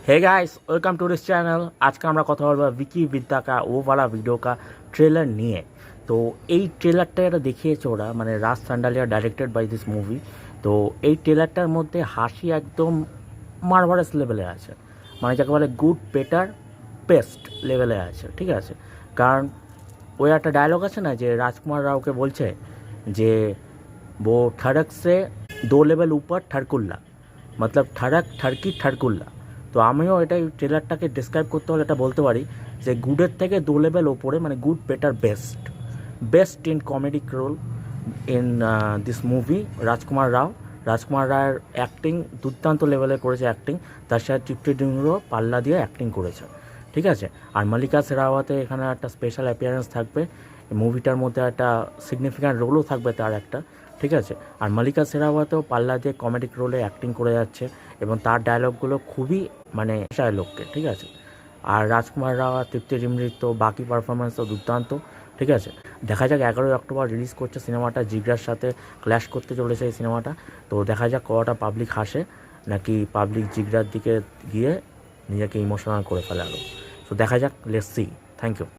Hey guys welcome to this channel. आज का আমরা কথা বলবো विकी विद्या का वो वाला वीडियो का ट्रेलर নিয়ে। তো এই ট্রেলারটা এটা দেখিয়েছে ওরা, মানে রাজ সান্ডালিয়া ডাইরেক্টেড বাই দিস মুভি। তো এই ট্রেলারটার মধ্যে হাসি একদম মার্ভারাস লেভেলে আছে, মানে যাকে বলে গুড বেটার বেস্ট লেভেলে আছে, ঠিক আছে। কারণ ওই একটা ডায়লগ আছে না, যে রাজকুমার রাওকে বলছে যে वो ठड़क से 2 लेवल ऊपर ठरकुल्ला, मतलब ठड़क ठरकी ठरकुल्ला। তো আমিও এটাই ট্রেলারটাকে ডিসক্রাইব করতে হলে এটা বলতে পারি যে গুডের থেকে 2 লেভেল ওপরে, মানে good better best best in comedic role in this movie. Rajkumar রায়ের অ্যাক্টিং দুর্দান্ত লেভেলে করেছে অ্যাক্টিং, তার সাথে তৃপ্তি ডিমরও পাল্লা দিয়ে অ্যাক্টিং করেছে, ঠিক আছে। আর মাল্লিকা শেরাওয়াতে এখানে একটা স্পেশাল অ্যাপিয়ারেন্স থাকবে, মুভিটার মধ্যে একটা সিগনিফিক্যান্ট রোলও থাকবে তার একটা, ঠিক আছে। আর মাল্লিকা শেরাওয়াতেও পাল্লা দিয়ে কমেডিক রোলে অ্যাক্টিং করে যাচ্ছে এবং তার ডায়লগগুলো খুবই মানে লোককে, ঠিক আছে। আর রাজকুমার রাও আর তৃপ্তি ডিমরির তো বাকি পারফরমেন্স তো দুর্দান্ত, ঠিক আছে। দেখা যাক 11ই অক্টোবর রিলিজ করছে সিনেমাটা, জিগরার সাথে ক্ল্যাশ করতে চলেছে এই সিনেমাটা। তো দেখা যাক কতটা পাবলিক হাসে, নাকি পাবলিক জিগরার দিকে গিয়ে নিজেকে ইমোশনাল করে ফেলে আরও। তো দেখা যাক, লেটস সি। Thank you.